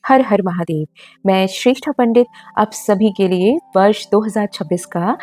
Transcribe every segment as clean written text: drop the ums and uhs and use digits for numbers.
हर हर महादेव। मैं श्रेष्ठा पंडित आप सभी के लिए वर्ष 2026 का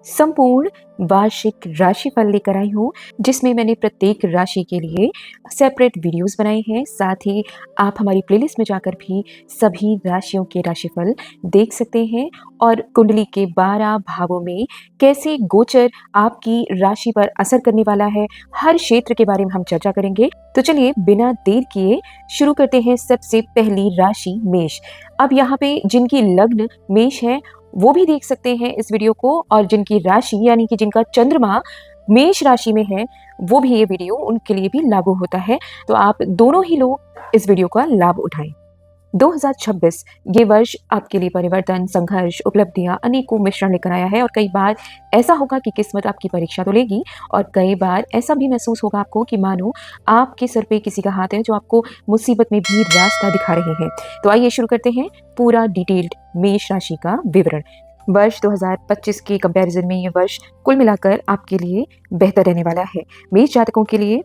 संपूर्ण वार्षिक राशिफल लेकर आई हूँ, जिसमें मैंने प्रत्येक राशि के लिए सेपरेट वीडियोस बनाए हैं। साथ ही आप हमारी प्लेलिस्ट में जाकर भी सभी राशियों के राशिफल देख सकते हैं और कुंडली के 12 भावों में कैसे गोचर आपकी राशि पर असर करने वाला है, हर क्षेत्र के बारे में हम चर्चा करेंगे। तो चलिए बिना देर किए शुरू करते हैं। सबसे पहली राशि मेष। अब यहाँ पे जिनकी लग्न मेष है वो भी देख सकते हैं इस वीडियो को, और जिनकी राशि यानी कि जिनका चंद्रमा मेष राशि में है वो भी ये वीडियो उनके लिए भी लागू होता है। तो आप दोनों ही लोग इस वीडियो का लाभ उठाएं। 2026 ये वर्ष आपके लिए परिवर्तन, संघर्ष, उपलब्धियां अनेकों मिश्रण लेकर आया है। और कई बार ऐसा होगा कि किस्मत आपकी परीक्षा तो लेगी, और कई बार ऐसा भी महसूस होगा आपको कि मानो आपके सर पे किसी का हाथ है जो आपको मुसीबत में भी रास्ता दिखा रहे हैं। तो आइए शुरू करते हैं पूरा डिटेल्ड मेष राशि का विवरण। वर्ष 2025 के कंपैरिजन में ये वर्ष कुल मिलाकर आपके लिए बेहतर रहने वाला है। मेष जातकों के लिए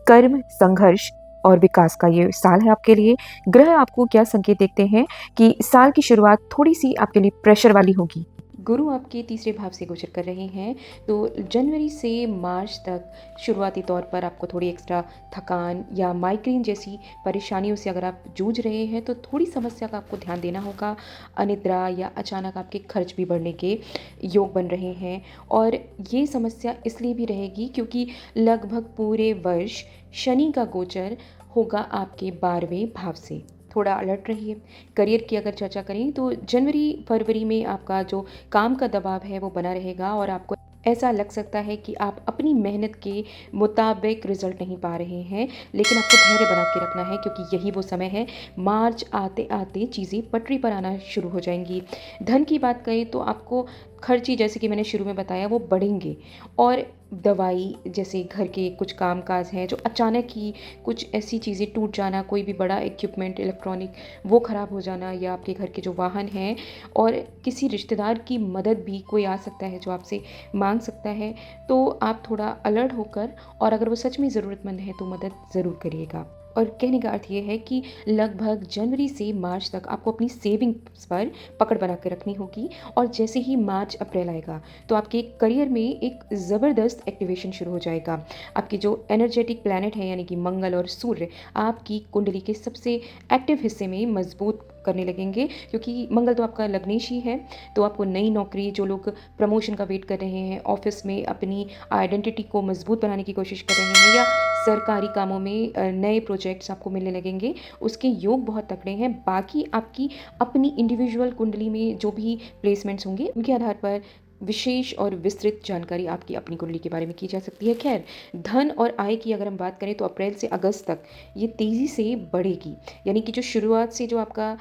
कर्म, संघर्ष और विकास का ये साल है आपके लिए। ग्रह आपको क्या संकेत देखते हैं कि साल की शुरुआत थोड़ी सी आपके लिए प्रेशर वाली होगी। गुरु आपके तीसरे भाव से गोचर कर रहे हैं, तो जनवरी से मार्च तक शुरुआती तौर पर आपको थोड़ी एक्स्ट्रा थकान या माइग्रेन जैसी परेशानियों से अगर आप जूझ रहे हैं तो थोड़ी समस्या का आपको ध्यान देना होगा। अनिद्रा या अचानक आपके खर्च भी बढ़ने के योग बन रहे हैं, और ये समस्या इसलिए भी रहेगी क्योंकि लगभग पूरे वर्ष शनि का गोचर होगा आपके 12वें भाव से। थोड़ा अलर्ट रहिए। करियर की अगर चर्चा करें तो जनवरी फरवरी में आपका जो काम का दबाव है वो बना रहेगा, और आपको ऐसा लग सकता है कि आप अपनी मेहनत के मुताबिक रिजल्ट नहीं पा रहे हैं, लेकिन आपको धैर्य बना के रखना है क्योंकि यही वो समय है। मार्च आते आते चीज़ें पटरी पर आना शुरू हो जाएंगी। धन की बात करें तो आपको खर्ची, जैसे कि मैंने शुरू में बताया, वो बढ़ेंगे, और दवाई जैसे घर के कुछ काम काज हैं जो अचानक ही कुछ ऐसी चीज़ें टूट जाना, कोई भी बड़ा इक्विपमेंट इलेक्ट्रॉनिक वो ख़राब हो जाना, या आपके घर के जो वाहन हैं, और किसी रिश्तेदार की मदद भी कोई आ सकता है जो आपसे मांग सकता है। तो आप थोड़ा अलर्ट होकर, और अगर वो सच में ज़रूरतमंद है तो मदद ज़रूर करिएगा। और कहने का अर्थ ये है कि लगभग जनवरी से मार्च तक आपको अपनी सेविंग्स पर पकड़ बना के रखनी होगी, और जैसे ही मार्च अप्रैल आएगा तो आपके करियर में एक ज़बरदस्त एक्टिवेशन शुरू हो जाएगा। आपके जो एनर्जेटिक प्लैनेट है यानी कि मंगल और सूर्य आपकी कुंडली के सबसे एक्टिव हिस्से में मजबूत करने लगेंगे, क्योंकि मंगल तो आपका लग्नेश ही है। तो आपको नई नौकरी, जो लोग प्रमोशन का वेट कर रहे हैं, ऑफिस में अपनी आइडेंटिटी को मजबूत बनाने की कोशिश कर रहे हैं, या सरकारी कामों में नए प्रोजेक्ट्स आपको मिलने लगेंगे, उसके योग बहुत तगड़े हैं। बाकी आपकी अपनी इंडिविजुअल कुंडली में जो भी प्लेसमेंट्स होंगे उनके आधार पर विशेष और विस्तृत जानकारी आपकी अपनी कुंडली के बारे में की जा सकती है। खैर, धन और आय की अगर हम बात करें तो अप्रैल से अगस्त तक ये तेज़ी से बढ़ेगी, यानी कि जो शुरुआत से जो आपका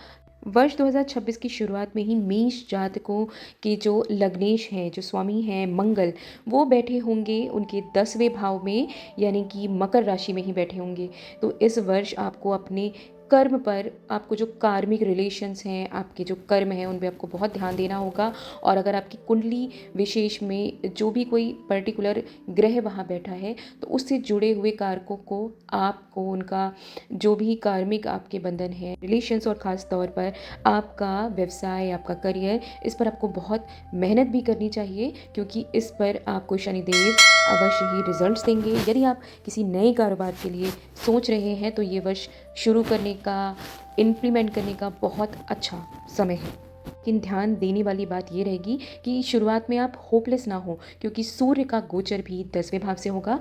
वर्ष 2026 की शुरुआत में ही मेष जातकों के जो लग्नेश हैं, जो स्वामी हैं मंगल, वो बैठे होंगे उनके 10वें भाव में, यानी कि मकर राशि में ही बैठे होंगे। तो इस वर्ष आपको अपने कर्म पर, आपको जो कार्मिक रिलेशंस हैं, आपके जो कर्म हैं उन पे आपको बहुत ध्यान देना होगा। और अगर आपकी कुंडली विशेष में जो भी कोई पर्टिकुलर ग्रह वहाँ बैठा है तो उससे जुड़े हुए कारकों को आपको, उनका जो भी कार्मिक आपके बंधन है, रिलेशंस, और ख़ास तौर पर आपका व्यवसाय, आपका करियर, इस पर आपको बहुत मेहनत भी करनी चाहिए, क्योंकि इस पर आपको शनिदेव अवश्य ही रिजल्ट्स देंगे। यदि आप किसी नए कारोबार के लिए सोच रहे हैं तो ये वर्ष शुरू करने का, इम्प्लीमेंट करने का बहुत अच्छा समय है। लेकिन ध्यान देने वाली बात ये रहेगी कि शुरुआत में आप होपलेस ना हो, क्योंकि सूर्य का गोचर भी 10वें भाव से होगा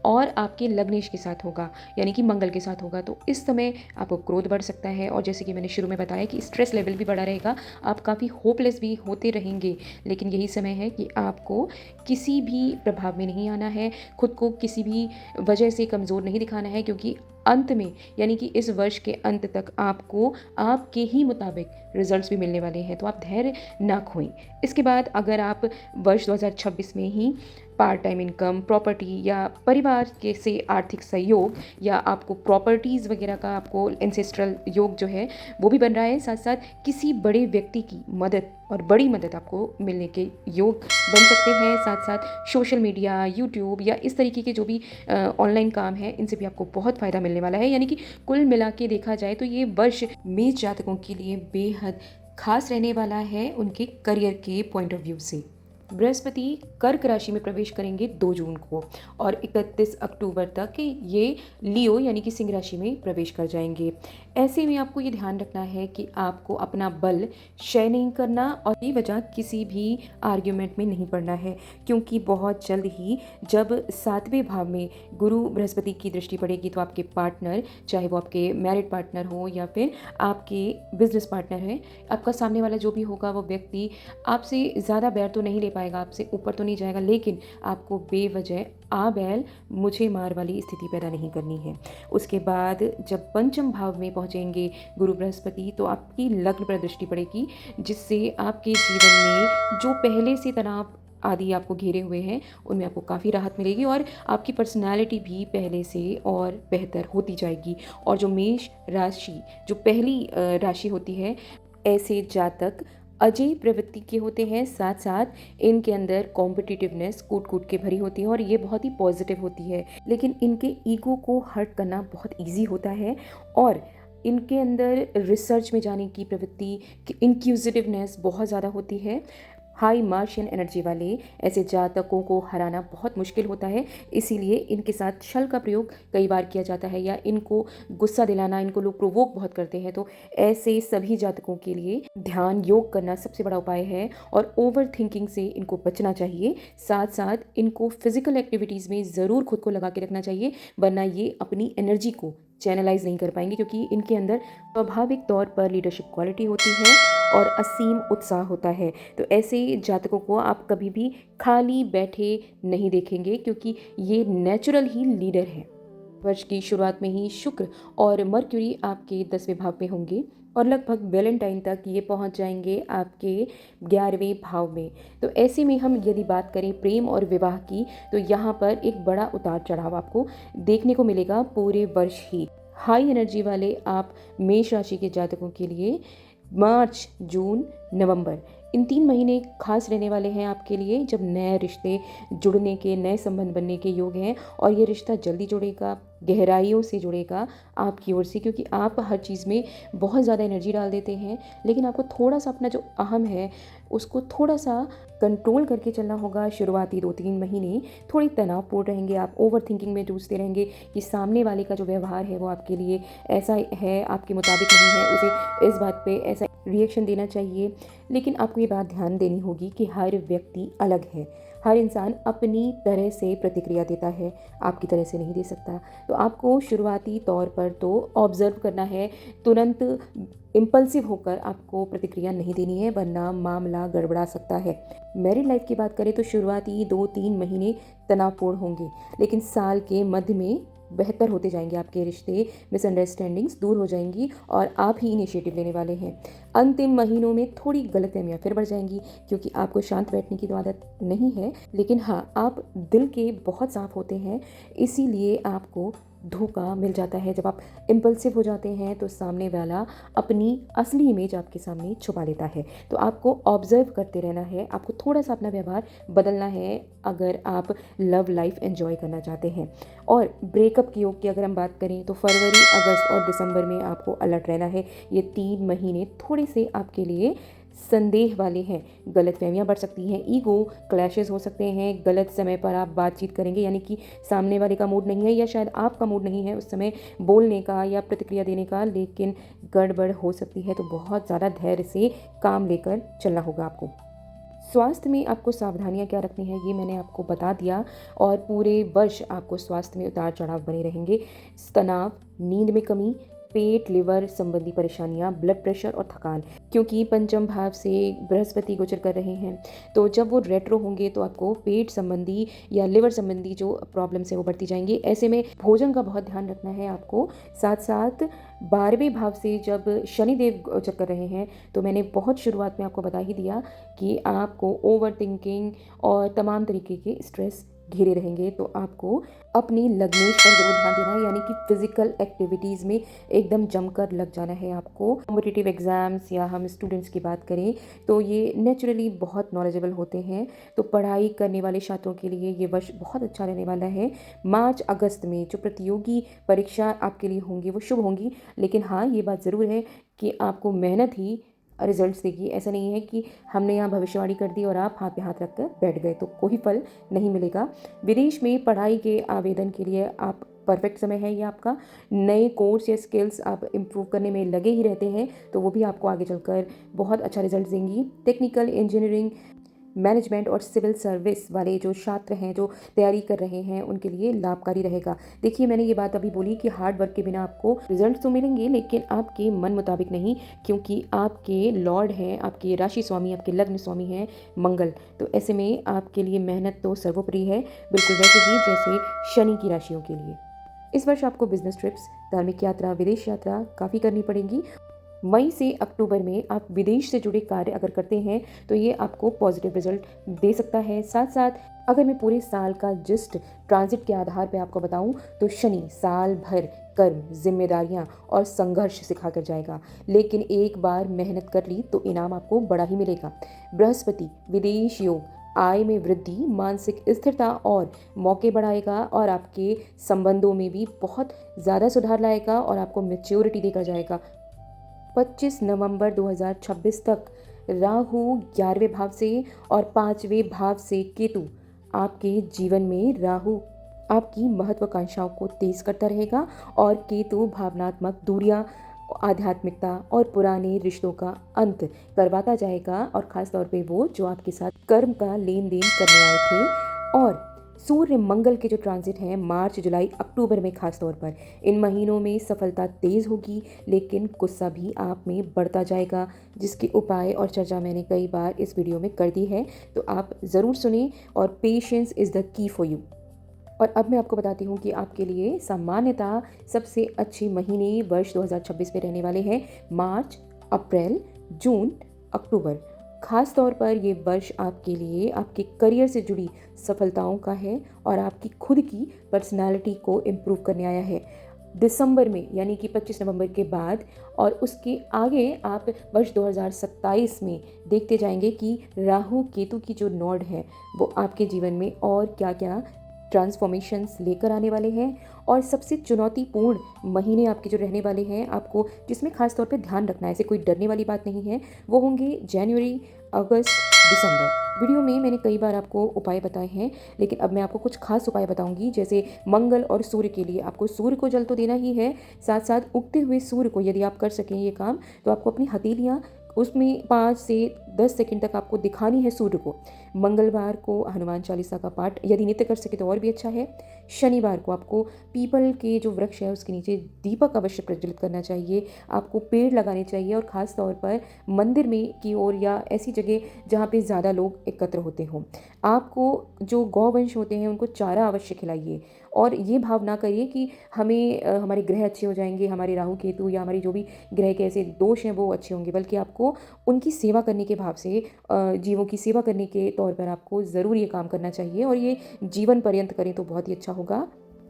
और आपके लग्नेश के साथ होगा, यानी कि मंगल के साथ होगा। तो इस समय आपको क्रोध बढ़ सकता है, और जैसे कि मैंने शुरू में बताया कि स्ट्रेस लेवल भी बढ़ा रहेगा, आप काफ़ी होपलेस भी होते रहेंगे। लेकिन यही समय है कि आपको किसी भी प्रभाव में नहीं आना है, खुद को किसी भी वजह से कमज़ोर नहीं दिखाना है, क्योंकि अंत में, यानी कि इस वर्ष के अंत तक आपको आपके ही मुताबिक रिजल्ट्स भी मिलने वाले हैं। तो आप धैर्य ना खोएं। इसके बाद अगर आप वर्ष 2026 में ही पार्ट टाइम इनकम, प्रॉपर्टी या परिवार के से आर्थिक सहयोग या आपको प्रॉपर्टीज़ वगैरह का आपको एंसेस्ट्रल योग जो है वो भी बन रहा है, साथ साथ किसी बड़े व्यक्ति की मदद और बड़ी मदद आपको मिलने के योग बन सकते हैं। साथ साथ सोशल मीडिया, यूट्यूब या इस तरीके के जो भी ऑनलाइन काम है, इनसे भी आपको बहुत फ़ायदा मिलने वाला है। यानी कि कुल मिला के देखा जाए तो ये वर्ष मेष जातकों के लिए बेहद खास रहने वाला है उनके करियर के पॉइंट ऑफ व्यू से। बृहस्पति कर्क राशि में प्रवेश करेंगे 2 जून को और 31 अक्टूबर तक ये लियो यानी कि सिंह राशि में प्रवेश कर जाएंगे। ऐसे में आपको ये ध्यान रखना है कि आपको अपना बल क्षय नहीं करना और ये वजह किसी भी आर्ग्यूमेंट में नहीं पड़ना है, क्योंकि बहुत जल्द ही जब 7वें भाव में गुरु बृहस्पति की दृष्टि पड़ेगी तो आपके पार्टनर, चाहे वो आपके मैरिड पार्टनर हो या फिर आपके बिजनेस पार्टनर है, आपका सामने वाला जो भी होगा वो व्यक्ति आपसे ज़्यादा बैर तो नहीं ले पाएगा, आपसे ऊपर तो नहीं जाएगा, लेकिन आपको बेवजह आ बैल मुझे मार वाली स्थिति पैदा नहीं करनी है। उसके बाद जब पंचम भाव में पहुंचेंगे गुरु बृहस्पति तो आपकी लग्न पर दृष्टि पड़ेगी, जिससे आपके जीवन में जो पहले से तनाव आदि आपको घेरे हुए हैं उनमें आपको काफ़ी राहत मिलेगी और आपकी पर्सनालिटी भी पहले से और बेहतर होती जाएगी। और जो मेष राशि जो पहली राशि होती है, ऐसे जातक अजय प्रवृत्ति के होते हैं, साथ साथ इनके अंदर कॉम्पिटिटिवनेस कूट कूट के भरी होती है और ये बहुत ही पॉजिटिव होती है, लेकिन इनके ईगो को हर्ट करना बहुत ईजी होता है और इनके अंदर रिसर्च में जाने की प्रवृत्ति, इंक्यूजिटिवनेस बहुत ज़्यादा होती है। हाई मार्शियन एनर्जी वाले ऐसे जातकों को हराना बहुत मुश्किल होता है, इसीलिए इनके साथ छल का प्रयोग कई बार किया जाता है या इनको गुस्सा दिलाना, इनको लोग प्रोवोक बहुत करते हैं। तो ऐसे सभी जातकों के लिए ध्यान योग करना सबसे बड़ा उपाय है और ओवर थिंकिंग से इनको बचना चाहिए। साथ साथ इनको फिजिकल एक्टिविटीज़ में ज़रूर खुद को लगा के रखना चाहिए, वरना ये अपनी एनर्जी को चैनलाइज नहीं कर पाएंगे, क्योंकि इनके अंदर स्वाभाविक तौर पर लीडरशिप क्वालिटी होती है और असीम उत्साह होता है। तो ऐसे जातकों को आप कभी भी खाली बैठे नहीं देखेंगे, क्योंकि ये नेचुरल ही लीडर है। वर्ष की शुरुआत में ही शुक्र और मर्क्यूरी आपके 10वें भाव में होंगे और लगभग वैलेंटाइन तक ये पहुंच जाएंगे आपके 11वें भाव में। तो ऐसे में हम यदि बात करें प्रेम और विवाह की, तो यहाँ पर एक बड़ा उतार चढ़ाव आपको देखने को मिलेगा पूरे वर्ष ही। हाई एनर्जी वाले आप मेष राशि के जातकों के लिए मार्च, जून, नवंबर इन 3 महीने खास रहने वाले हैं आपके लिए, जब नए रिश्ते जुड़ने के, नए संबंध बनने के योग हैं और ये रिश्ता जल्दी जुड़ेगा, गहराइयों से जुड़ेगा आपकी ओर से, क्योंकि आप हर चीज़ में बहुत ज़्यादा एनर्जी डाल देते हैं, लेकिन आपको थोड़ा सा अपना जो अहम है उसको थोड़ा सा कंट्रोल करके चलना होगा। शुरुआती 2-3 महीने थोड़ी तनावपूर्ण रहेंगे, आप ओवर थिंकिंग में जूझते रहेंगे कि सामने वाले का जो व्यवहार है वो आपके लिए ऐसा है, आपके मुताबिक नहीं है, उसे इस बात पे ऐसा रिएक्शन देना चाहिए। लेकिन आपको ये बात ध्यान देनी होगी कि हर व्यक्ति अलग है, हर इंसान अपनी तरह से प्रतिक्रिया देता है, आपकी तरह से नहीं दे सकता। तो आपको शुरुआती तौर पर तो ऑब्जर्व करना है, तुरंत इम्पल्सिव होकर आपको प्रतिक्रिया नहीं देनी है, वरना मामला गड़बड़ा सकता है। मैरिड लाइफ की बात करें तो शुरुआती 2-3 महीने तनावपूर्ण होंगे, लेकिन साल के मध्य में बेहतर होते जाएंगे आपके रिश्ते, मिसअंडरस्टैंडिंग्स दूर हो जाएंगी और आप ही इनिशिएटिव लेने वाले हैं। अंतिम महीनों में थोड़ी गलतफहमियां फिर बढ़ जाएंगी, क्योंकि आपको शांत बैठने की तो आदत नहीं है, लेकिन हाँ, आप दिल के बहुत साफ होते हैं, इसीलिए आपको धोखा मिल जाता है। जब आप इम्पल्सिव हो जाते हैं तो सामने वाला अपनी असली इमेज आपके सामने छुपा लेता है। तो आपको ऑब्जर्व करते रहना है, आपको थोड़ा सा अपना व्यवहार बदलना है अगर आप लव लाइफ एंजॉय करना चाहते हैं। और ब्रेकअप के योग की अगर हम बात करें तो फरवरी, अगस्त और दिसंबर में आपको अलर्ट रहना है। ये 3 महीने थोड़े से आपके लिए संदेह वाले हैं, गलतफहमियां बढ़ सकती हैं, ईगो क्लैशेस हो सकते हैं, गलत समय पर आप बातचीत करेंगे, यानी कि सामने वाले का मूड नहीं है या शायद आपका मूड नहीं है उस समय बोलने का या प्रतिक्रिया देने का, लेकिन गड़बड़ हो सकती है। तो बहुत ज़्यादा धैर्य से काम लेकर चलना होगा आपको। स्वास्थ्य में आपको सावधानियां क्या रखनी है ये मैंने आपको बता दिया, और पूरे वर्ष आपको स्वास्थ्य में उतार चढ़ाव बने रहेंगे। तनाव, नींद में कमी, पेट, लिवर संबंधी परेशानियां, ब्लड प्रेशर और थकान, क्योंकि पंचम भाव से बृहस्पति गोचर कर रहे हैं। तो जब वो रेट्रो होंगे तो आपको पेट संबंधी या लिवर संबंधी जो प्रॉब्लम्स है वो बढ़ती जाएंगी। ऐसे में भोजन का बहुत ध्यान रखना है आपको। साथ साथ 12वें भाव से जब शनिदेव गोचर कर रहे हैं, तो मैंने बहुत शुरुआत में आपको बता ही दिया कि आपको ओवर थिंकिंग और तमाम तरीके के स्ट्रेस घिरे रहेंगे। तो आपको अपनी लग्नेश पर जरूर ध्यान देना है, यानी कि फिजिकल एक्टिविटीज़ में एकदम जमकर लग जाना है आपको। कॉम्पिटिटिव एग्जाम्स या हम स्टूडेंट्स की बात करें तो ये नेचुरली बहुत नॉलेजेबल होते हैं। तो पढ़ाई करने वाले छात्रों के लिए ये वर्ष बहुत अच्छा रहने वाला है। मार्च अगस्त में जो प्रतियोगी परीक्षा आपके लिए होंगी वो शुभ होंगी, लेकिन हाँ, ये बात ज़रूर है कि आपको मेहनत ही रिजल्ट्स देगी। ऐसा नहीं है कि हमने यहाँ भविष्यवाणी कर दी और आप हाथ पे हाथ रख कर बैठ गए तो कोई फल नहीं मिलेगा। विदेश में पढ़ाई के आवेदन के लिए आप परफेक्ट समय है ये आपका। नए कोर्स या स्किल्स आप इम्प्रूव करने में लगे ही रहते हैं, तो वो भी आपको आगे चलकर बहुत अच्छा रिजल्ट देंगी। टेक्निकल, इंजीनियरिंग, मैनेजमेंट और सिविल सर्विस वाले जो छात्र हैं, जो तैयारी कर रहे हैं, उनके लिए लाभकारी रहेगा। देखिए, मैंने ये बात अभी बोली कि हार्ड वर्क के बिना आपको रिजल्ट तो मिलेंगे, लेकिन आपके मन मुताबिक नहीं, क्योंकि आपके लॉर्ड हैं, आपके राशि स्वामी, आपके लग्न स्वामी हैं मंगल। तो ऐसे में आपके लिए मेहनत तो सर्वोपरि है, बिल्कुल वैसे ही जैसे शनि की राशियों के लिए। इस वर्ष आपको बिजनेस ट्रिप्स, धार्मिक यात्रा, विदेश यात्रा काफ़ी करनी पड़ेगी। मई से अक्टूबर में आप विदेश से जुड़े कार्य अगर करते हैं तो ये आपको पॉजिटिव रिजल्ट दे सकता है। साथ साथ अगर मैं पूरे साल का जस्ट ट्रांजिट के आधार पर आपको बताऊं तो शनि साल भर कर्म, जिम्मेदारियां और संघर्ष सिखा कर जाएगा, लेकिन एक बार मेहनत कर ली तो इनाम आपको बड़ा ही मिलेगा। बृहस्पति विदेश योग, आय में वृद्धि, मानसिक स्थिरता और मौके बढ़ाएगा और आपके संबंधों में भी बहुत ज़्यादा सुधार लाएगा और आपको मैच्योरिटी देकर जाएगा। 25 नवंबर 2026 तक राहु 11वें भाव से और 5वें भाव से केतु आपके जीवन में, राहु आपकी महत्वाकांक्षाओं को तेज करता रहेगा और केतु भावनात्मक दूरियां, आध्यात्मिकता और पुराने रिश्तों का अंत करवाता जाएगा। और ख़ास तौर पे वो जो आपके साथ कर्म का लेन देन करने आए थे। और सूर्य मंगल के जो ट्रांजिट हैं मार्च, जुलाई, अक्टूबर में खास तौर पर, इन महीनों में सफलता तेज होगी, लेकिन गुस्सा भी आप में बढ़ता जाएगा, जिसके उपाय और चर्चा मैंने कई बार इस वीडियो में कर दी है, तो आप ज़रूर सुने। और patience is the key for you. और अब मैं आपको बताती हूँ कि आपके लिए सामान्यतः सबसे अच्छे महीने वर्ष 2026 में रहने वाले हैं मार्च, अप्रैल, जून, अक्टूबर। खास तौर पर ये वर्ष आपके लिए आपके करियर से जुड़ी सफलताओं का है और आपकी खुद की पर्सनालिटी को इम्प्रूव करने आया है। दिसंबर में, यानी कि 25 नवंबर के बाद और उसके आगे आप वर्ष 2027 में देखते जाएंगे कि राहु केतु की जो नोड है वो आपके जीवन में और क्या क्या ट्रांसफॉर्मेशंस लेकर आने वाले हैं। और सबसे चुनौतीपूर्ण महीने आपके जो रहने वाले हैं, आपको जिसमें खास तौर पे ध्यान रखना है, ऐसे कोई डरने वाली बात नहीं है, वो होंगे जनवरी, अगस्त, दिसंबर। वीडियो में मैंने कई बार आपको उपाय बताए हैं, लेकिन अब मैं आपको कुछ खास उपाय बताऊंगी। जैसे मंगल और सूर्य के लिए आपको सूर्य को जल तो देना ही है, साथ साथ उगते हुए सूर्य को यदि आप कर सकें ये काम, तो आपको अपनी हथेलियाँ उसमें 5 से 10 सेकंड तक आपको दिखानी है सूर्य को। मंगलवार को हनुमान चालीसा का पाठ यदि नित्य कर सके तो और भी अच्छा है। शनिवार को आपको पीपल के जो वृक्ष है उसके नीचे दीपक अवश्य प्रज्वलित करना चाहिए। आपको पेड़ लगाने चाहिए और ख़ास तौर पर मंदिर में की ओर या ऐसी जगह जहाँ पे ज़्यादा लोग एकत्र होते हों। आपको जो गौवंश होते हैं उनको चारा अवश्य खिलाइए और ये भाव ना करिए कि हमें हमारे ग्रह अच्छे हो जाएंगे, हमारे राहु केतु या हमारी जो भी ग्रह के ऐसे दोष हैं वो अच्छे होंगे, बल्कि आपको उनकी सेवा करने के भाव से, जीवों की सेवा करने के तौर पर आपको ज़रूर ये काम करना चाहिए और ये जीवन पर्यंत करें तो बहुत ही अच्छा होगा।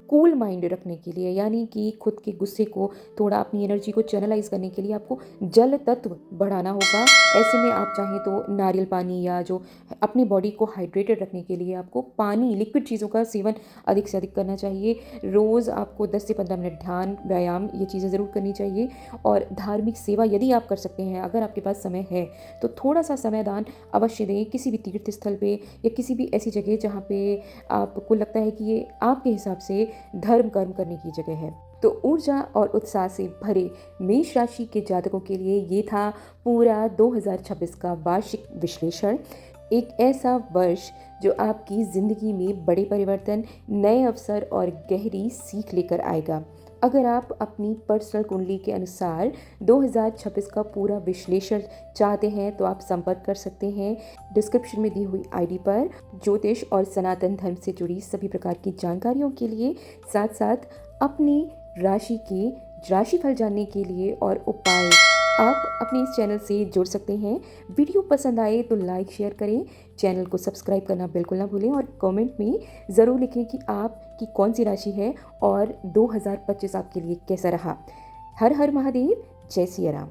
कूल माइंड रखने के लिए, यानी कि खुद के गुस्से को, थोड़ा अपनी एनर्जी को चैनलाइज करने के लिए आपको जल तत्व बढ़ाना होगा। ऐसे में आप चाहें तो नारियल पानी या जो अपनी बॉडी को हाइड्रेटेड रखने के लिए आपको पानी, लिक्विड चीज़ों का सेवन अधिक से अधिक करना चाहिए। रोज़ आपको 10 से 15 मिनट ध्यान, व्यायाम, ये चीज़ें ज़रूर करनी चाहिए। और धार्मिक सेवा यदि आप कर सकते हैं, अगर आपके पास समय है तो थोड़ा सा समय दान अवश्य दें किसी भी तीर्थ स्थल पे या किसी भी ऐसी जगह जहाँ पे आपको लगता है कि ये आपके हिसाब से धर्म कर्म करने की जगह है। तो ऊर्जा और उत्साह से भरे मेष राशि के जातकों के लिए ये था पूरा 2026 का वार्षिक विश्लेषण। एक ऐसा वर्ष जो आपकी ज़िंदगी में बड़े परिवर्तन, नए अवसर और गहरी सीख लेकर आएगा। अगर आप अपनी पर्सनल कुंडली के अनुसार 2026 का पूरा विश्लेषण चाहते हैं तो आप संपर्क कर सकते हैं डिस्क्रिप्शन में दी हुई आईडी पर। ज्योतिष और सनातन धर्म से जुड़ी सभी प्रकार की जानकारियों के लिए, साथ साथ अपनी राशि के राशिफल जानने के लिए और उपाय आप अपने इस चैनल से जुड़ सकते हैं। वीडियो पसंद आए तो लाइक शेयर करें, चैनल को सब्सक्राइब करना बिल्कुल ना भूलें और कमेंट में ज़रूर लिखें कि आपकी कौन सी राशि है और 2025 आपके लिए कैसा रहा। हर हर महादेव, जय सिया राम।